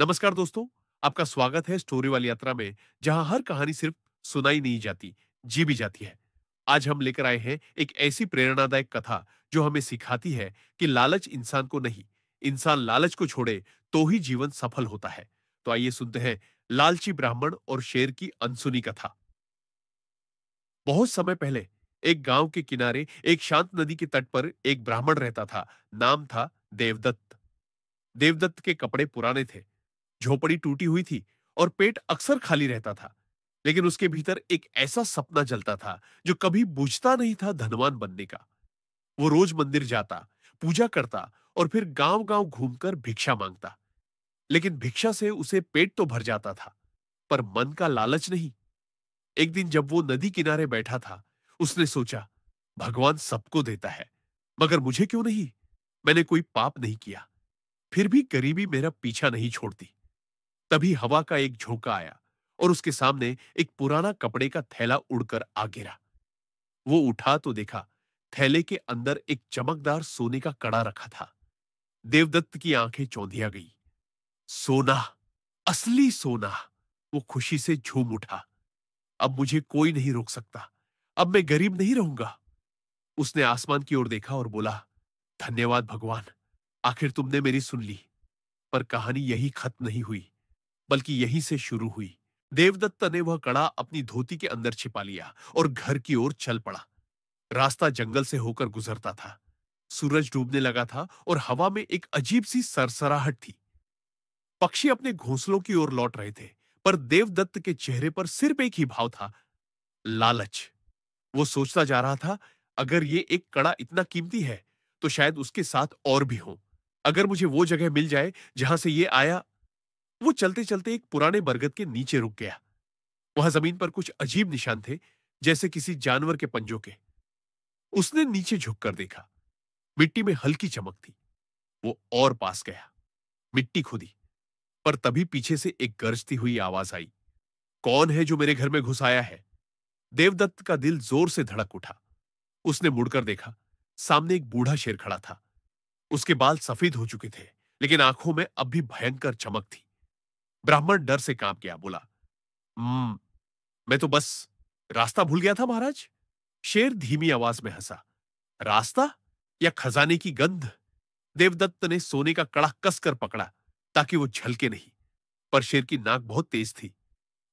नमस्कार दोस्तों, आपका स्वागत है स्टोरी वाली यात्रा में, जहां हर कहानी सिर्फ सुनाई नहीं जाती, जी भी जाती है। आज हम लेकर आए हैं एक ऐसी प्रेरणादायक कथा जो हमें सिखाती है कि लालच इंसान को नहीं, इंसान लालच को छोड़े तो ही जीवन सफल होता है। तो आइए सुनते हैं लालची ब्राह्मण और शेर की अनसुनी कथा। बहुत समय पहले एक गांव के किनारे एक शांत नदी के तट पर एक ब्राह्मण रहता था। नाम था देवदत्त। देवदत्त के कपड़े पुराने थे, झोपड़ी टूटी हुई थी और पेट अक्सर खाली रहता था। लेकिन उसके भीतर एक ऐसा सपना जलता था जो कभी बुझता नहीं था, धनवान बनने का। वो रोज मंदिर जाता, पूजा करता और फिर गांव गांव घूमकर भिक्षा मांगता। लेकिन भिक्षा से उसे पेट तो भर जाता था, पर मन का लालच नहीं। एक दिन जब वो नदी किनारे बैठा था, उसने सोचा, भगवान सबको देता है, मगर मुझे क्यों नहीं? मैंने कोई पाप नहीं किया, फिर भी गरीबी मेरा पीछा नहीं छोड़ती। तभी हवा का एक झोंका आया और उसके सामने एक पुराना कपड़े का थैला उड़कर आ गिरा। वो उठा तो देखा, थैले के अंदर एक चमकदार सोने का कड़ा रखा था। देवदत्त की आंखें चौंधिया गई। सोना, असली सोना! वो खुशी से झूम उठा। अब मुझे कोई नहीं रोक सकता, अब मैं गरीब नहीं रहूंगा। उसने आसमान की ओर देखा और बोला, धन्यवाद भगवान, आखिर तुमने मेरी सुन ली। पर कहानी यही खत्म नहीं हुई, बल्कि यहीं से शुरू हुई। देवदत्त ने वह कड़ा अपनी धोती के अंदर छिपा लिया और घर की ओर चल पड़ा। रास्ता जंगल से होकर गुजरता था। सूरज डूबने लगा था और हवा में एक अजीब सी सरसराहट थी। पक्षी अपने घोंसलों की ओर लौट रहे थे, पर देवदत्त के चेहरे पर सिर्फ एक ही भाव था, लालच। वो सोचता जा रहा था, अगर ये एक कड़ा इतना कीमती है, तो शायद उसके साथ और भी हो। अगर मुझे वो जगह मिल जाए जहां से ये आया। वो चलते चलते एक पुराने बरगद के नीचे रुक गया। वहां जमीन पर कुछ अजीब निशान थे, जैसे किसी जानवर के पंजों के। उसने नीचे झुककर देखा। मिट्टी में हल्की चमक थी। वो और पास गया, मिट्टी खोदी, पर तभी पीछे से एक गरजती हुई आवाज आई। कौन है जो मेरे घर में घुस आया है? देवदत्त का दिल जोर से धड़क उठा। उसने मुड़कर देखा। सामने एक बूढ़ा शेर खड़ा था। उसके बाल सफेद हो चुके थे, लेकिन आंखों में अब भी भयंकर चमक थी। ब्राह्मण डर से कांप गया, बोला, "हम्म, मैं तो बस रास्ता भूल गया था महाराज।" शेर धीमी आवाज में हंसा। रास्ता या खजाने की गंध? देवदत्त ने सोने का कड़ा कसकर पकड़ा ताकि वो झलके नहीं, पर शेर की नाक बहुत तेज थी।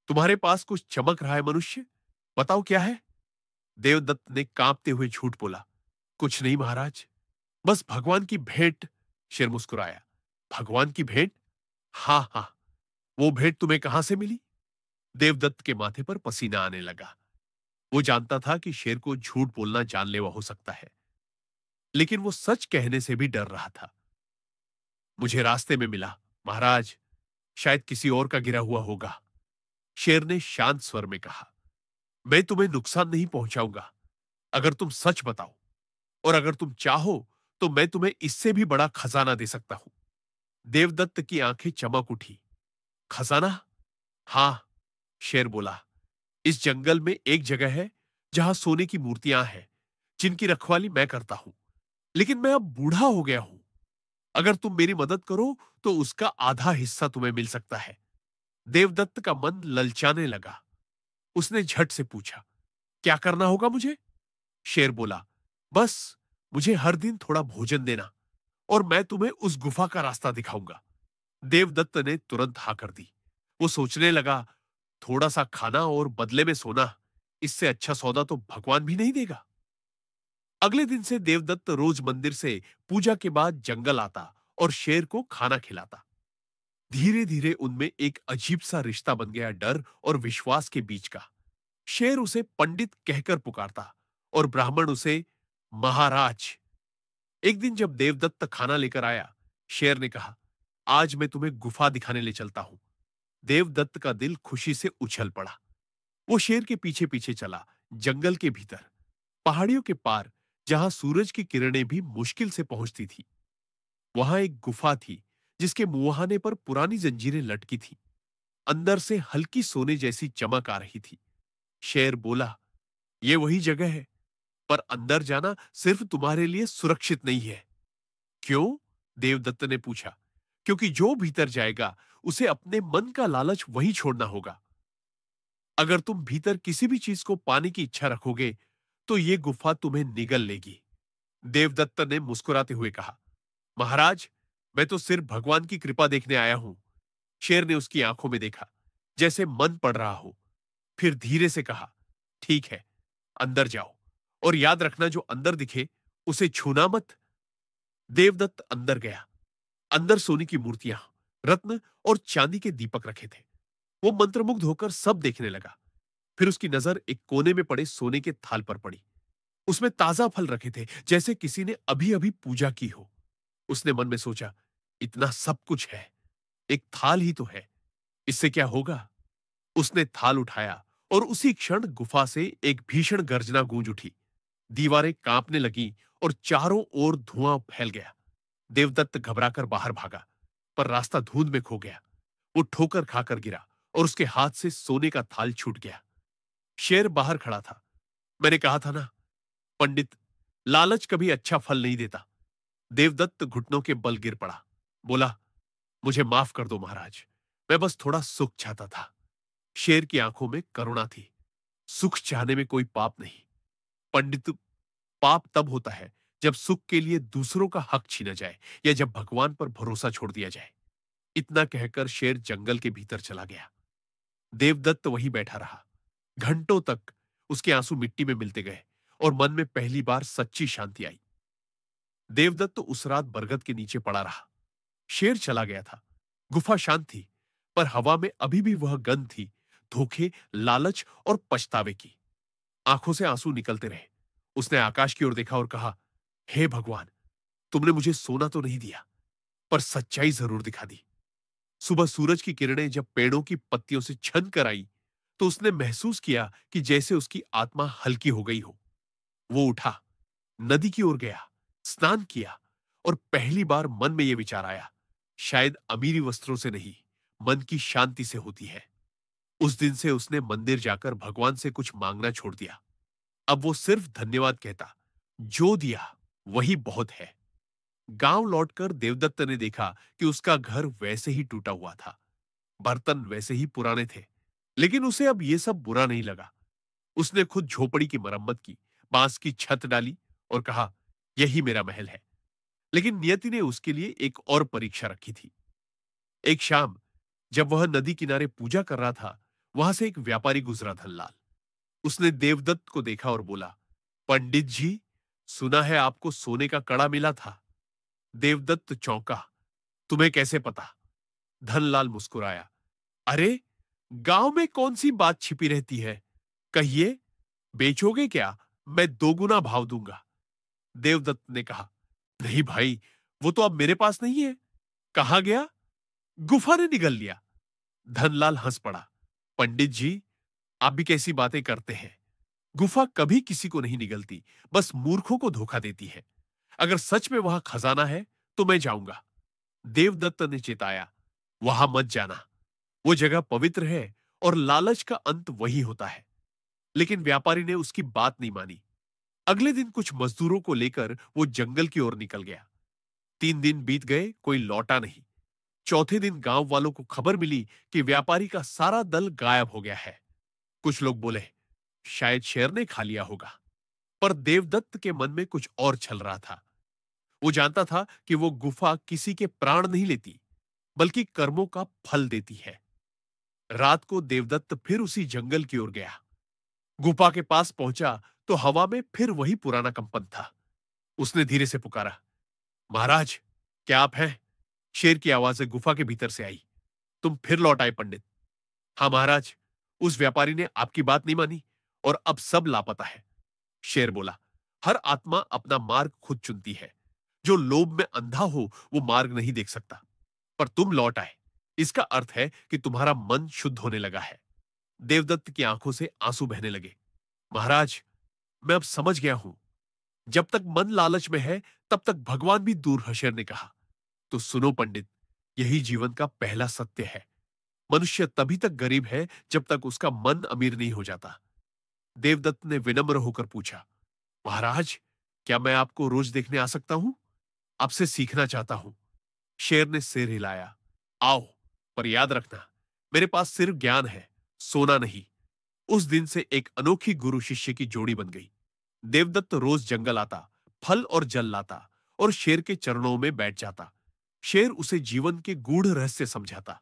तुम्हारे पास कुछ चमक रहा है मनुष्य, बताओ क्या है? देवदत्त ने कांपते हुए झूठ बोला, कुछ नहीं महाराज, बस भगवान की भेंट। शेर मुस्कुराया। भगवान की भेंट? हाँ हाँ, वो भेंट तुम्हें कहां से मिली? देवदत्त के माथे पर पसीना आने लगा। वो जानता था कि शेर को झूठ बोलना जानलेवा हो सकता है, लेकिन वो सच कहने से भी डर रहा था। मुझे रास्ते में मिला महाराज, शायद किसी और का गिरा हुआ होगा। शेर ने शांत स्वर में कहा, मैं तुम्हें नुकसान नहीं पहुंचाऊंगा, अगर तुम सच बताओ, और अगर तुम चाहो तो मैं तुम्हें इससे भी बड़ा खजाना दे सकता हूं। देवदत्त की आंखें चमक उठी। खजाना? हां, शेर बोला। इस जंगल में एक जगह है जहां सोने की मूर्तियां हैं, जिनकी रखवाली मैं करता हूं। लेकिन मैं अब बूढ़ा हो गया हूं। अगर तुम मेरी मदद करो तो उसका आधा हिस्सा तुम्हें मिल सकता है। देवदत्त का मन ललचाने लगा। उसने झट से पूछा, क्या करना होगा मुझे? शेर बोला, बस मुझे हर दिन थोड़ा भोजन देना, और मैं तुम्हें उस गुफा का रास्ता दिखाऊंगा। देवदत्त ने तुरंत हाँ कर दी। वो सोचने लगा, थोड़ा सा खाना और बदले में सोना, इससे अच्छा सौदा तो भगवान भी नहीं देगा। अगले दिन से देवदत्त रोज मंदिर से पूजा के बाद जंगल आता और शेर को खाना खिलाता। धीरे धीरे उनमें एक अजीब सा रिश्ता बन गया, डर और विश्वास के बीच का। शेर उसे पंडित कहकर पुकारता और ब्राह्मण उसे महाराज। एक दिन जब देवदत्त खाना लेकर आया, शेर ने कहा, आज मैं तुम्हें गुफा दिखाने ले चलता हूं। देवदत्त का दिल खुशी से उछल पड़ा। वो शेर के पीछे पीछे चला, जंगल के भीतर, पहाड़ियों के पार, जहां सूरज की किरणें भी मुश्किल से पहुंचती थी। वहां एक गुफा थी, जिसके मुहाने पर पुरानी जंजीरें लटकी थी। अंदर से हल्की सोने जैसी चमक आ रही थी। शेर बोला, ये वही जगह है, पर अंदर जाना सिर्फ तुम्हारे लिए सुरक्षित नहीं है। क्यों? देवदत्त ने पूछा। क्योंकि जो भीतर जाएगा उसे अपने मन का लालच वहीं छोड़ना होगा। अगर तुम भीतर किसी भी चीज को पाने की इच्छा रखोगे, तो ये गुफा तुम्हें निगल लेगी। देवदत्त ने मुस्कुराते हुए कहा, महाराज, मैं तो सिर्फ भगवान की कृपा देखने आया हूं। शेर ने उसकी आंखों में देखा, जैसे मन पड़ रहा हो। फिर धीरे से कहा, ठीक है, अंदर जाओ, और याद रखना जो अंदर दिखे उसे छूना मत। देवदत्त अंदर गया। अंदर सोने की मूर्तियां, रत्न और चांदी के दीपक रखे थे। वो मंत्रमुग्ध होकर सब देखने लगा। फिर उसकी नजर एक कोने में पड़े सोने के थाल पर पड़ी। उसमें ताजा फल रखे थे, जैसे किसी ने अभी अभी पूजा की हो। उसने मन में सोचा, इतना सब कुछ है, एक थाल ही तो है, इससे क्या होगा। उसने थाल उठाया और उसी क्षण गुफा से एक भीषण गर्जना गूंज उठी। दीवारें कांपने लगी और चारों ओर धुआं फैल गया। देवदत्त घबराकर बाहर भागा, पर रास्ता धुंध में खो गया। वो ठोकर खाकर गिरा और उसके हाथ से सोने का थाल छूट गया। शेर बाहर खड़ा था। मैंने कहा था ना, पंडित, लालच कभी अच्छा फल नहीं देता। देवदत्त घुटनों के बल गिर पड़ा। बोला, मुझे माफ कर दो महाराज, मैं बस थोड़ा सुख चाहता था। शेर की आंखों में करुणा थी। सुख चाहने में कोई पाप नहीं पंडित। पाप तब होता है जब सुख के लिए दूसरों का हक छीना जाए, या जब भगवान पर भरोसा छोड़ दिया जाए। इतना कहकर शेर जंगल के भीतर चला गया। देवदत्त वहीं बैठा रहा। घंटों तक उसके आंसू मिट्टी में मिलते गए और मन में पहली बार सच्ची शांति आई। देवदत्त उस रात बरगद के नीचे पड़ा रहा। शेर चला गया था। गुफा शांत थी, पर हवा में अभी भी वह गंध थी, धोखे, लालच और पछतावे की। आंखों से आंसू निकलते रहे। उसने आकाश की ओर देखा और कहा, हे भगवान, तुमने मुझे सोना तो नहीं दिया, पर सच्चाई जरूर दिखा दी। सुबह सूरज की किरणें जब पेड़ों की पत्तियों से छन कर आई, तो उसने महसूस किया कि जैसे उसकी आत्मा हल्की हो गई हो। वो उठा, नदी की ओर गया, स्नान किया, और पहली बार मन में यह विचार आया, शायद अमीरी वस्त्रों से नहीं, मन की शांति से होती है। उस दिन से उसने मंदिर जाकर भगवान से कुछ मांगना छोड़ दिया। अब वो सिर्फ धन्यवाद कहता, जो दिया वही बहुत है। गांव लौटकर देवदत्त ने देखा कि उसका घर वैसे ही टूटा हुआ था, बर्तन वैसे ही पुराने थे, लेकिन उसे अब यह सब बुरा नहीं लगा। उसने खुद झोपड़ी की मरम्मत की, बांस की छत डाली और कहा, यही मेरा महल है। लेकिन नियति ने उसके लिए एक और परीक्षा रखी थी। एक शाम जब वह नदी किनारे पूजा कर रहा था, वहां से एक व्यापारी गुजरा, धनलाल। उसने देवदत्त को देखा और बोला, पंडित जी, सुना है आपको सोने का कड़ा मिला था। देवदत्त चौंका, तुम्हें कैसे पता? धनलाल मुस्कुराया, अरे, गांव में कौन सी बात छिपी रहती है, कहिए, बेचोगे क्या? मैं दोगुना भाव दूंगा। देवदत्त ने कहा, नहीं भाई, वो तो अब मेरे पास नहीं है। कहां गया? गुफा ने निगल लिया। धनलाल हंस पड़ा, पंडित जी, आप भी कैसी बातें करते हैं। गुफा कभी किसी को नहीं निगलती, बस मूर्खों को धोखा देती है। अगर सच में वहां खजाना है तो मैं जाऊंगा। देवदत्त ने चेताया, वहां मत जाना, वो जगह पवित्र है और लालच का अंत वही होता है। लेकिन व्यापारी ने उसकी बात नहीं मानी। अगले दिन कुछ मजदूरों को लेकर वो जंगल की ओर निकल गया। 3 दिन बीत गए, कोई लौटा नहीं। चौथे दिन गांव वालों को खबर मिली कि व्यापारी का सारा दल गायब हो गया है। कुछ लोग बोले, शायद शेर ने खा लिया होगा। पर देवदत्त के मन में कुछ और चल रहा था। वो जानता था कि वो गुफा किसी के प्राण नहीं लेती, बल्कि कर्मों का फल देती है। रात को देवदत्त फिर उसी जंगल की ओर गया। गुफा के पास पहुंचा तो हवा में फिर वही पुराना कंपन था। उसने धीरे से पुकारा, महाराज, क्या आप हैं? शेर की आवाजें गुफा के भीतर से आई। तुम फिर लौट आए पंडित। हाँ महाराज, उस व्यापारी ने आपकी बात नहीं मानी और अब सब लापता है। शेर बोला, हर आत्मा अपना मार्ग खुद चुनती है। जो लोभ में अंधा हो वो मार्ग नहीं देख सकता। पर तुम लौट आए, इसका अर्थ है कि तुम्हारा मन शुद्ध होने लगा है। देवदत्त की आंखों से आंसू बहने लगे। महाराज, मैं अब समझ गया हूं, जब तक मन लालच में है तब तक भगवान भी दूर है, शेर ने कहा। तो सुनो पंडित, यही जीवन का पहला सत्य है। मनुष्य तभी तक गरीब है जब तक उसका मन अमीर नहीं हो जाता। देवदत्त ने विनम्र होकर पूछा, महाराज, क्या मैं आपको रोज देखने आ सकता हूं? आपसे सीखना चाहता हूं। शेर ने सिर हिलाया, आओ। पर याद रखना, मेरे पास सिर्फ ज्ञान है, सोना नहीं। उस दिन से एक अनोखी गुरु शिष्य की जोड़ी बन गई। देवदत्त रोज जंगल आता, फल और जल लाता और शेर के चरणों में बैठ जाता। शेर उसे जीवन के गूढ़ रहस्य समझाता।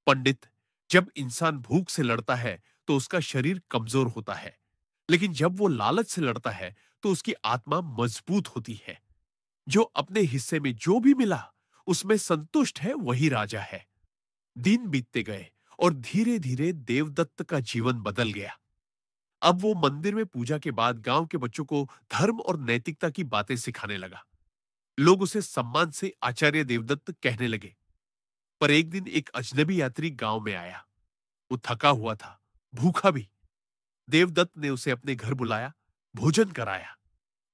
पंडित, जब इंसान भूख से लड़ता है तो उसका शरीर कमजोर होता है, लेकिन जब वो लालच से लड़ता है तो उसकी आत्मा मजबूत होती है। जो अपने हिस्से में जो भी मिला उसमें संतुष्ट है वही राजा है। दिन बीतते गए और धीरे धीरे देवदत्त का जीवन बदल गया। अब वो मंदिर में पूजा के बाद गांव के बच्चों को धर्म और नैतिकता की बातें सिखाने लगा। लोग उसे सम्मान से आचार्य देवदत्त कहने लगे। पर एक दिन एक अजनबी यात्री गांव में आया। वो थका हुआ था, भूखा भी। देवदत्त ने उसे अपने घर बुलाया, भोजन कराया।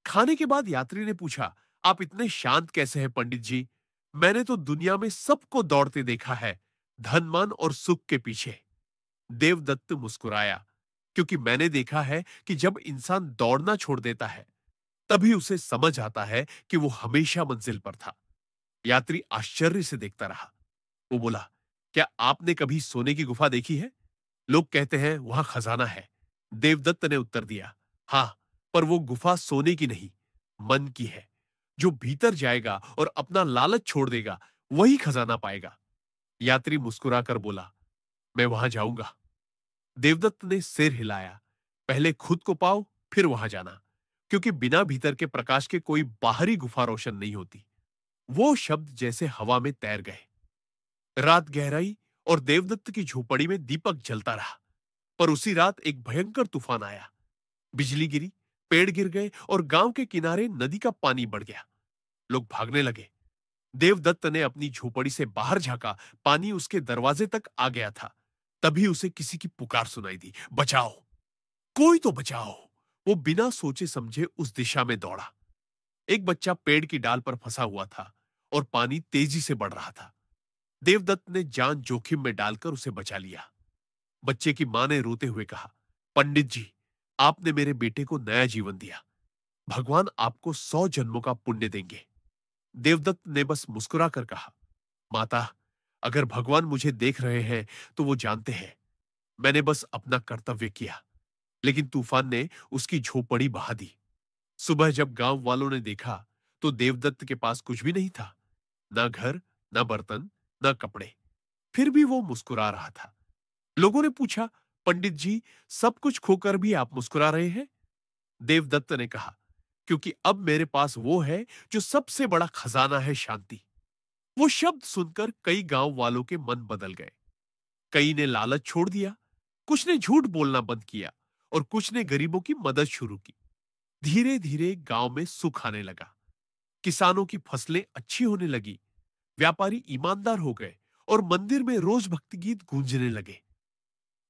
खाने के बाद यात्री ने पूछा, आप इतने शांत कैसे हैं पंडित जी? मैंने तो दुनिया में सबको दौड़ते देखा है, धन मान और सुख के पीछे। देवदत्त मुस्कुराया, क्योंकि मैंने देखा है कि जब इंसान दौड़ना छोड़ देता है तभी उसे समझ आता है कि वो हमेशा मंजिल पर था। यात्री आश्चर्य से देखता रहा। वो बोला, क्या आपने कभी सोने की गुफा देखी है? लोग कहते हैं वहां खजाना है। देवदत्त ने उत्तर दिया, हां, पर वो गुफा सोने की नहीं, मन की है। जो भीतर जाएगा और अपना लालच छोड़ देगा वही खजाना पाएगा। यात्री मुस्कुराकर बोला, मैं वहां जाऊंगा। देवदत्त ने सिर हिलाया, पहले खुद को पाओ, फिर वहां जाना, क्योंकि बिना भीतर के प्रकाश के कोई बाहरी गुफा रोशन नहीं होती। वो शब्द जैसे हवा में तैर गए। रात गहराई और देवदत्त की झोपड़ी में दीपक जलता रहा। पर उसी रात एक भयंकर तूफान आया। बिजली गिरी, पेड़ गिर गए और गांव के किनारे नदी का पानी बढ़ गया। लोग भागने लगे। देवदत्त ने अपनी झोपड़ी से बाहर झांका, पानी उसके दरवाजे तक आ गया था। तभी उसे किसी की पुकार सुनाई दी, बचाओ, कोई तो बचाओ। वो बिना सोचे समझे उस दिशा में दौड़ा। एक बच्चा पेड़ की डाल पर फंसा हुआ था और पानी तेजी से बढ़ रहा था। देवदत्त ने जान जोखिम में डालकर उसे बचा लिया। बच्चे की मां ने रोते हुए कहा, पंडित जी, आपने मेरे बेटे को नया जीवन दिया। भगवान आपको 100 जन्मों का पुण्य देंगे। देवदत्त ने बस मुस्कुराकर कहा, माता, अगर भगवान मुझे देख रहे हैं तो वो जानते हैं मैंने बस अपना कर्तव्य किया। लेकिन तूफान ने उसकी झोपड़ी बहा दी। सुबह जब गांव वालों ने देखा तो देवदत्त के पास कुछ भी नहीं था, ना घर, ना बर्तन, ना कपड़े। फिर भी वो मुस्कुरा रहा था। लोगों ने पूछा, पंडित जी, सब कुछ खोकर भी आप मुस्कुरा रहे हैं? देवदत्त ने कहा, क्योंकि अब मेरे पास वो है जो सबसे बड़ा खजाना है, शांति। वो शब्द सुनकर कई गांव वालों के मन बदल गए। कई ने लालच छोड़ दिया, कुछ ने झूठ बोलना बंद किया और कुछ ने गरीबों की मदद शुरू की। धीरे धीरे गांव में सुख आने लगा। किसानों की फसलें अच्छी होने लगी, व्यापारी ईमानदार हो गए और मंदिर में रोज भक्ति गीत गूंजने लगे।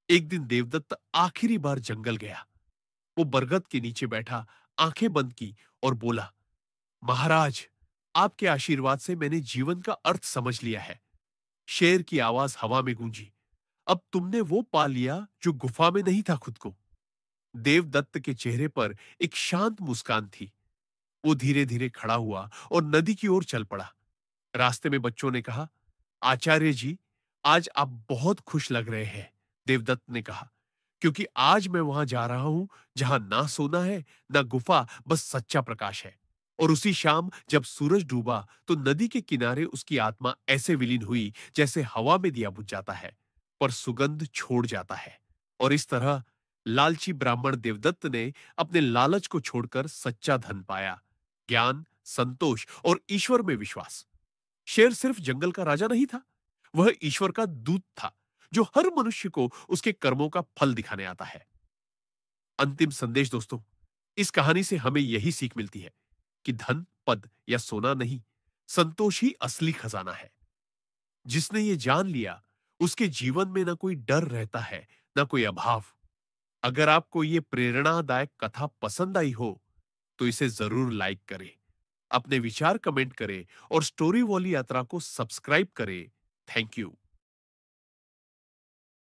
एक दिन देवदत्त आखिरी बार जंगल गया। वो बरगद के नीचे बैठा, आंखें बंद की और बोला, महाराज, आपके आशीर्वाद से मैंने जीवन का अर्थ समझ लिया है। शेर की आवाज हवा में गूंजी, अब तुमने वो पा लिया जो गुफा में नहीं था खुद को। देवदत्त के चेहरे पर एक शांत मुस्कान थी। वो धीरे धीरे खड़ा हुआ और नदी की ओर चल पड़ा। रास्ते में बच्चों ने कहा, आचार्य जी, आज आप बहुत खुश लग रहे हैं। देवदत्त ने कहा, क्योंकि आज मैं वहां जा रहा हूं जहां ना सोना है, ना गुफा, बस सच्चा प्रकाश है। और उसी शाम जब सूरज डूबा तो नदी के किनारे उसकी आत्मा ऐसे विलीन हुई जैसे हवा में दिया बुझ जाता है पर सुगंध छोड़ जाता है। और इस तरह लालची ब्राह्मण देवदत्त ने अपने लालच को छोड़कर सच्चा धन पाया, ज्ञान, संतोष और ईश्वर में विश्वास। शेर सिर्फ जंगल का राजा नहीं था, वह ईश्वर का दूत था जो हर मनुष्य को उसके कर्मों का फल दिखाने आता है। अंतिम संदेश दोस्तों, इस कहानी से हमें यही सीख मिलती है कि धन, पद या सोना नहीं, संतोष ही असली खजाना है। जिसने ये जान लिया उसके जीवन में ना कोई डर रहता है, ना कोई अभाव। अगर आपको ये प्रेरणादायक कथा पसंद आई हो तो इसे जरूर लाइक करें, अपने विचार कमेंट करें और स्टोरी वॉली यात्रा को सब्सक्राइब करें। Thank you.